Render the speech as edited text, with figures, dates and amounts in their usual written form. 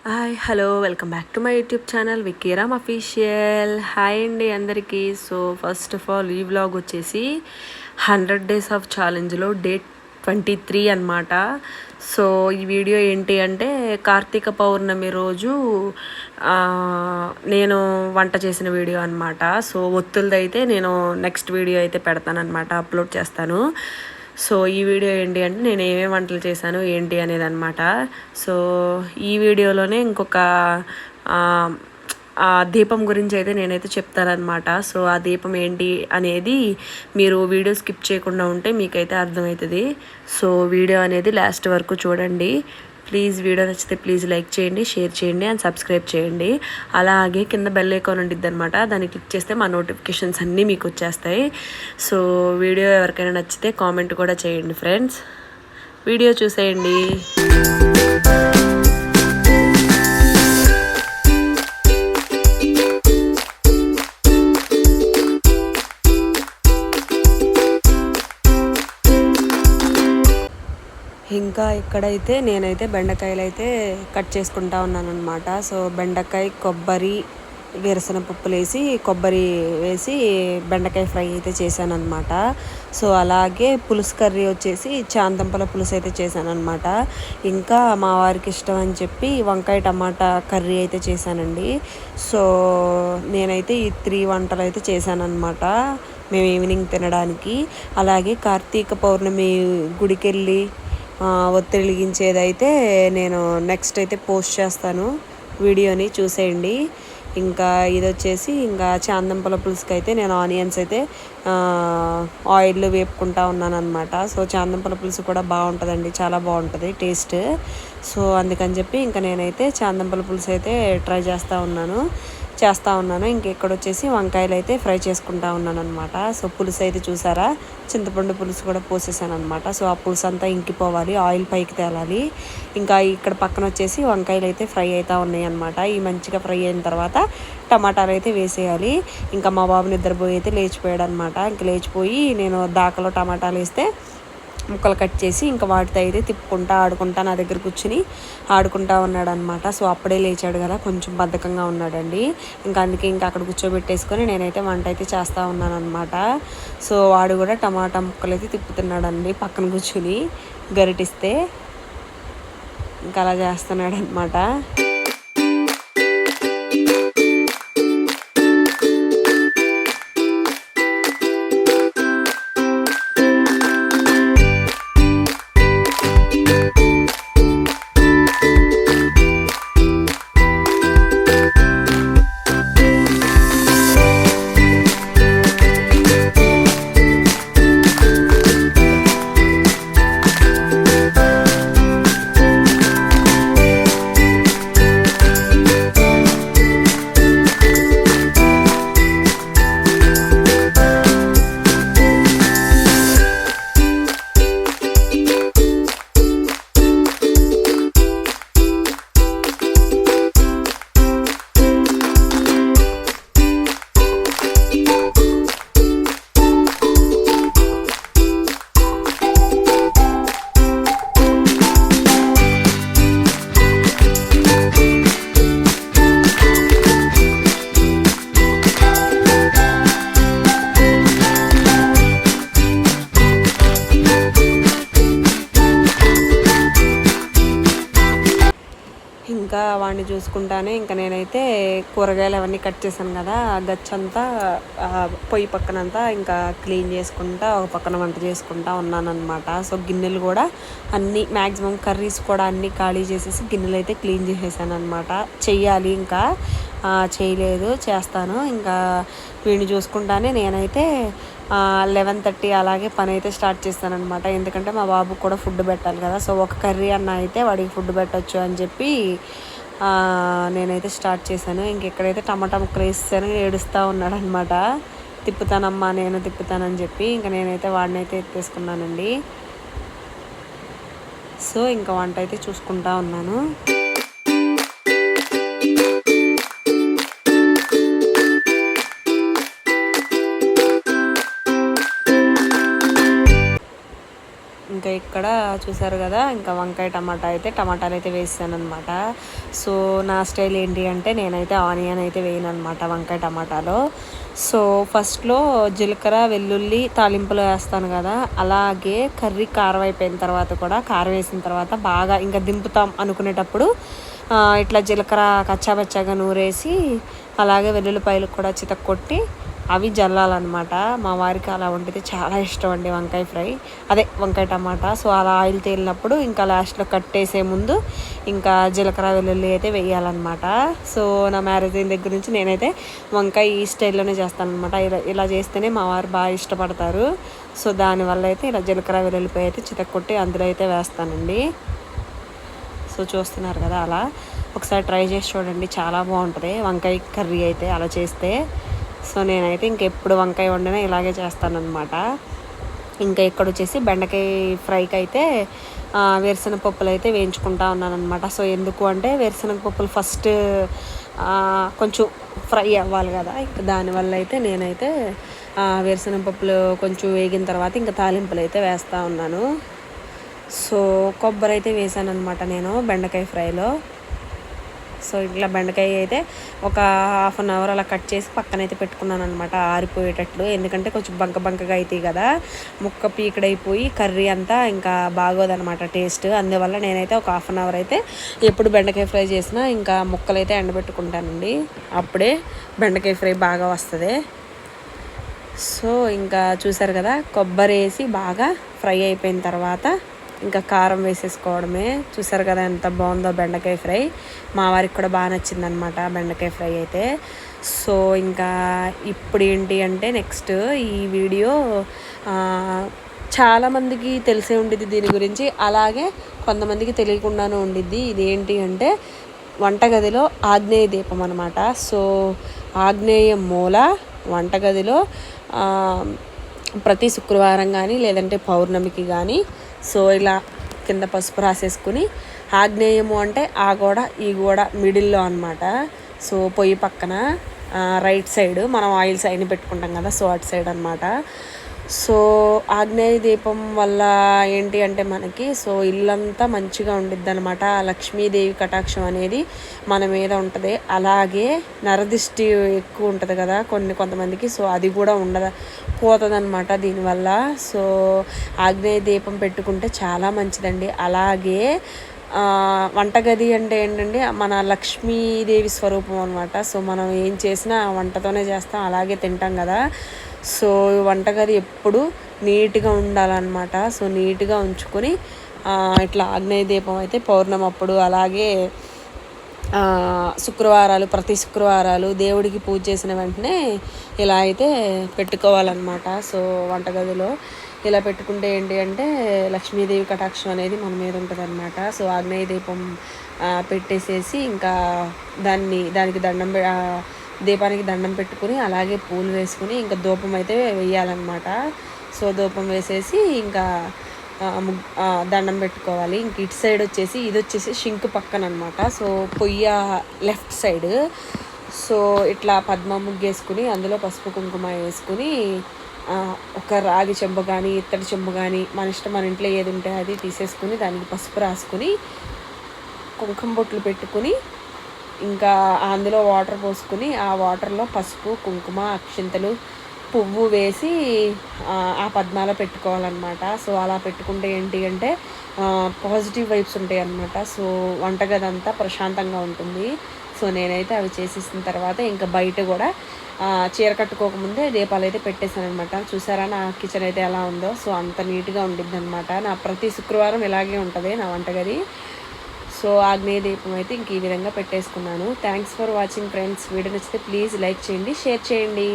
Hi hello welcome back to my YouTube channel Vickyram official. Hi అండి అందరికీ. So first of all ఈ vlog వచ్చేసి 100 days of ఛాలెంజ్లో day 23 అనమాట. So ఈ video ఏంటి అంటే కార్తీక పౌర్ణమి రోజు నేను వంట చేసిన వీడియో అనమాట. సో ఒత్తులదైతే నేను నెక్స్ట్ వీడియో అయితే పెడతానమాట, అప్లోడ్ చేస్తాను. సో ఈ వీడియో ఏంటి అంటే నేను ఏమేమి వంటలు చేశాను ఏంటి అనేది అనమాట. సో ఈ వీడియోలోనే ఇంకొక ఆ దీపం గురించి అయితే నేనైతే చెప్తానమాట. సో ఆ దీపం ఏంటి అనేది మీరు వీడియో స్కిప్ చేయకుండా ఉంటే మీకైతే అర్థమవుతుంది. సో వీడియో అనేది లాస్ట్ వరకు చూడండి. ప్లీజ్ వీడియో నచ్చితే ప్లీజ్ లైక్ చేయండి, షేర్ చేయండి అండ్ సబ్స్క్రైబ్ చేయండి. అలాగే కింద బెల్ ఐకాన్ ఉంటుంది అనమాట, దాన్ని క్లిక్ చేస్తే మా నోటిఫికేషన్స్ అన్నీ మీకు వచ్చేస్తాయి. సో వీడియో ఎవరికైనా నచ్చితే కామెంట్ కూడా చేయండి ఫ్రెండ్స్. వీడియో చూసేయండి. ఇంకా ఇక్కడైతే నేనైతే బెండకాయలు అయితే కట్ చేసుకుంటా ఉన్నాను అనమాట. సో బెండకాయ, కొబ్బరి, వేరుశనగ పప్పులు వేసి కొబ్బరి వేసి బెండకాయ ఫ్రై అయితే చేశాను అనమాట. సో అలాగే పులుసు కర్రీ వచ్చేసి చాంతంపల పులుసు అయితే చేశాను అనమాట. ఇంకా మా వారికి ఇష్టం అని చెప్పి వంకాయ టమాటా కర్రీ అయితే చేశానండి. సో నేనైతే ఈ 3 వంటలు అయితే చేశాను అనమాట మేము ఈవినింగ్ తినడానికి. అలాగే కార్తీక పౌర్ణమి గుడికి వెళ్ళి ఒత్తి వెలిగించేదైతే నేను నెక్స్ట్ అయితే పోస్ట్ చేస్తాను, వీడియోని చూసేయండి. ఇంకా ఇది వచ్చేసి ఇంకా చాందంపల పులుసుకి అయితే నేను ఆనియన్స్ అయితే ఆయిల్లో వేపుకుంటా ఉన్నాను అనమాట. సో చాందంపల పులుసు కూడా బాగుంటుందండి, చాలా బాగుంటుంది టేస్ట్. సో అందుకని చెప్పి ఇంకా నేనైతే చాందంపల పులుసు అయితే ట్రై చేస్తూ ఉన్నాను. ఇంక ఇక్కడ వచ్చేసి వంకాయలు అయితే ఫ్రై చేసుకుంటా ఉన్నాను అనమాట. సో పులుసు అయితే చూసారా, చింతపండు పులుసు కూడా పోసేసాను అనమాట. సో ఆ పులుసు అంతా ఇంకిపోవాలి, ఆయిల్ పైకి తేలాలి. ఇంకా ఇక్కడ పక్కన వచ్చేసి వంకాయలు అయితే ఫ్రై అవుతూ ఉన్నాయి అనమాట. ఈ మంచిగా ఫ్రై అయిన తర్వాత టమాటాలు అయితే వేసేయాలి. ఇంకా మా బాబు నిద్రపోయి అయితే లేచిపోయాడు అనమాట. ఇంక లేచిపోయి నేను దాకలో టమాటాలు వేస్తే ముక్కలు కట్ చేసి ఇంకా వాటితో అయితే తిప్పుకుంటా ఆడుకుంటా నా దగ్గర కూర్చుని ఆడుకుంటా ఉన్నాడు అనమాట. సో అప్పుడే లేచాడు కదా, కొంచెం బద్ధకంగా ఉన్నాడండి. ఇంకా అందుకే ఇంకా అక్కడ కూర్చోబెట్టేసుకొని నేనైతే వంట అయితే చేస్తూ ఉన్నాను అనమాట. సో వాడు కూడా టమాటా ముక్కలు అయితే తిప్పుతున్నాడండి పక్కన కూర్చుని గరిటిస్తే. ఇంకా అలా చేస్తున్నాడు అనమాట. ఇంకా వాడిని చూసుకుంటానే ఇంకా నేనైతే కూరగాయలు అవన్నీ కట్ చేశాను కదా, గచ్చంతా పొయ్యి పక్కనంతా ఇంకా క్లీన్ చేసుకుంటా ఒక పక్కన వంట చేసుకుంటా ఉన్నాను అనమాట. సో గిన్నెలు కూడా అన్నీ మ్యాక్సిమం కర్రీస్ కూడా అన్నీ ఖాళీ చేసేసి గిన్నెలు అయితే క్లీన్ చేసేసాను అనమాట. చెయ్యాలి, ఇంకా చేయలేదు, చేస్తాను. ఇంకా వీడిని చూసుకుంటానే నేనైతే 11:30 అలాగే పని అయితే స్టార్ట్ చేస్తాను అనమాట. ఎందుకంటే మా బాబుకి కూడా ఫుడ్ పెట్టాలి కదా. సో ఒక కర్రీ అన్న అయితే వాడికి ఫుడ్ పెట్టచ్చు అని చెప్పి నేనైతే స్టార్ట్ చేశాను. ఇంకెక్కడైతే టమాటా ముక్కలు వేసాను, ఏడుస్తూ ఉన్నాడు అనమాట. తిప్పుతానమ్మా నేను తిప్పుతానని చెప్పి ఇంకా నేనైతే వాడిని అయితే ఎత్తేసుకున్నానండి. సో ఇంకా వంట అయితే చూసుకుంటా ఉన్నాను. ఇంకా ఇక్కడ చూసారు కదా, ఇంకా వంకాయ టమాటాలు అయితే వేసాను అనమాట. సో నా స్టైల్ ఏంటి అంటే నేనైతే ఆనియన్ అయితే వేయను అనమాట వంకాయ టమాటాలో. సో ఫస్ట్లో జీలకర్ర వెల్లుల్లి తాలింపులో వేస్తాను కదా, అలాగే కర్రీ కారం అయిపోయిన తర్వాత కూడా, కారం వేసిన తర్వాత బాగా ఇంకా దింపుతాం అనుకునేటప్పుడు ఇట్లా జీలకర్ర కచ్చాపచ్చాగా నూరేసి, అలాగే వెల్లుల్లిపాయలు కూడా చితక్కొట్టి అవి జల్లాలన్నమాట. మా వారికి అలా వండితే చాలా ఇష్టం అండి వంకాయ ఫ్రై, అదే వంకాయ టమాటా. సో అలా ఆయిల్ తేలినప్పుడు ఇంకా లాస్ట్లో కట్టేసే ముందు ఇంకా జీలకర్ర వెల్లుల్లి అయితే వేయాలన్నమాట. సో నా మ్యారేజ్ అయిన దగ్గర నుంచి నేనైతే వంకాయ ఈ స్టైల్లోనే చేస్తాను అనమాట. ఇలా చేస్తేనే మా వారు బాగా ఇష్టపడతారు. సో దానివల్ల అయితే ఇలా జీలకర్ర వెల్లుల్లిపాయ అయితే చితక్కొట్టి అందులో అయితే వేస్తానండి. సో చూస్తున్నారు కదా, అలా ఒకసారి ట్రై చేసి చూడండి, చాలా బాగుంటుంది వంకాయ కర్రీ అయితే అలా చేస్తే. సో నేనైతే ఇంకెప్పుడు వంకాయ వండినా ఇలాగే చేస్తానన్నమాట. ఇంకా ఇక్కడ వచ్చేసి బెండకాయ ఫ్రైకి అయితే వేరుశనగ పప్పులు అయితే వేయించుకుంటా ఉన్నాను అనమాట. సో ఎందుకు అంటే వేరుశనగ పప్పులు ఫస్ట్ కొంచెం ఫ్రై అవ్వాలి కదా, ఇంకా దానివల్ల అయితే నేనైతే వేరుశనగ పప్పులు కొంచెం వేగిన తర్వాత ఇంకా తాలింపులు అయితే వేస్తూ ఉన్నాను. సో కొబ్బరి అయితే వేసాను అనమాట నేను బెండకాయ ఫ్రైలో. సో ఇట్లా బెండకాయ అయితే ఒక హాఫ్ అన్ అవర్ అలా కట్ చేసి పక్కనైతే పెట్టుకున్నాను అనమాట, ఆరిపోయేటట్లు. ఎందుకంటే కొంచెం బంకగా అవుతాయి కదా, ముక్క పీకడైపోయి కర్రీ అంతా ఇంకా బాగోదనమాట టేస్ట్. అందువల్ల నేనైతే ఒక హాఫ్ అన్ అవర్ అయితే ఎప్పుడు బెండకాయ ఫ్రై చేసినా ఇంకా ముక్కలు అయితే ఎండబెట్టుకుంటానండి, అప్పుడే బెండకాయ ఫ్రై బాగా వస్తుంది. సో ఇంకా చూసారు కదా, కొబ్బరి వేసి బాగా ఫ్రై అయిపోయిన తర్వాత ఇంకా కారం వేసేసుకోవడమే. చూసారు కదా ఎంత బాగుందో బెండకాయ ఫ్రై, మా వారికి కూడా బాగా నచ్చిందనమాట బెండకాయ ఫ్రై అయితే. సో ఇంకా ఇప్పుడు ఏంటి అంటే నెక్స్ట్ ఈ వీడియో చాలామందికి తెలిసే ఉండిద్ది దీని గురించి, అలాగే కొంతమందికి తెలియకుండానే ఉండిద్ది. ఇదేంటి అంటే వంటగదిలో ఆగ్నేయ దీపం అనమాట. సో ఆగ్నేయ మూల వంటగదిలో ప్రతి శుక్రవారం కానీ లేదంటే పౌర్ణమికి కానీ సో ఇలా కింద పసుపు రాసేసుకుని, ఆగ్నేయము అంటే ఆ గోడ ఈ గోడ మిడిల్లో అనమాట. సో పొయ్యి పక్కన రైట్ సైడ్ మనం ఆయిల్ సైడ్ని పెట్టుకుంటాం కదా, సో అటు సైడ్ అనమాట. సో ఆగ్నేయ దీపం వల్ల ఏంటి అంటే మనకి సో ఇల్లంతా మంచిగా ఉండిద్ది అనమాట. లక్ష్మీదేవి కటాక్షం అనేది మన మీద ఉంటుంది. అలాగే నరదిష్టి ఎక్కువ ఉంటుంది కదా కొంతమందికి, సో అది కూడా పోతుంది అనమాట దీనివల్ల. సో ఆగ్నేయ దీపం పెట్టుకుంటే చాలా మంచిదండి. అలాగే వంటగది అంటే ఏంటంటే మన లక్ష్మీదేవి స్వరూపం అనమాట. సో మనం ఏం చేసినా వంటతోనే చేస్తాం, అలాగే తింటాం కదా. సో వంటగది ఎప్పుడు నీట్గా ఉండాలన్నమాట. సో నీట్గా ఉంచుకొని ఇట్లా ఆగ్నేయ దీపం అయితే పౌర్ణమి అప్పుడు, అలాగే శుక్రవారాలు ప్రతి శుక్రవారాలు దేవుడికి పూజ చేసిన వెంటనే ఇలా అయితే పెట్టుకోవాలన్నమాట. సో వంటగదిలో ఇలా పెట్టుకుంటే ఏంటి అంటే లక్ష్మీదేవి కటాక్షం అనేది మన మీద ఉంటుంది అనమాట. సో ఆగ్నేయ దీపం పెట్టేసేసి ఇంకా దానికి దీపానికి దండం పెట్టుకుని అలాగే పూలు వేసుకుని ఇంకా ధూపం అయితే వేయాలన్నమాట. సో ధూపం వేసేసి ఇంకా దండం పెట్టుకోవాలి. ఇంక ఇటు సైడ్ వచ్చేసి ఇది వచ్చేసి షింక్ పక్కన అనమాట. సో పొయ్య లెఫ్ట్ సైడ్ సో ఇట్లా పద్మ ముగ్గేసుకుని అందులో పసుపు కుంకుమ వేసుకుని ఒక రాగి చెంబు కానీ ఇత్తడి చెంబు కానీ మన ఇష్టం, మన ఇంట్లో ఏది ఉంటే అది తీసేసుకుని దానికి పసుపు రాసుకుని కుంకుమ బొట్లు పెట్టుకుని ఇంకా అందులో వాటర్ పోసుకుని ఆ వాటర్లో పసుపు కుంకుమ అక్షింతలు పువ్వు వేసి ఆ పద్మాలో పెట్టుకోవాలన్నమాట. సో అలా పెట్టుకుంటే ఏంటి అంటే పాజిటివ్ వైబ్స్ ఉంటాయి అన్నమాట. సో వంటగది అంతా ప్రశాంతంగా ఉంటుంది. సో నేనైతే అవి చేసేసిన తర్వాత ఇంకా బయట కూడా చీర కట్టుకోకముందే దీపాలు అయితే పెట్టేశాను అనమాట. చూసారా నా కిచెన్ అయితే ఎలా ఉందో. సో అంత నీట్గా ఉండిద్ది అనమాట. నా ప్రతి శుక్రవారం ఇలాగే ఉంటుంది నా వంటగది. సో ఆగ్నేయ దీపం అయితే ఇంక ఈ విధంగా పెట్టేసుకున్నాను. Thanks for watching friends. Video నచ్చితే ప్లీజ్ లైక్ చేయండి, షేర్ చేయండి.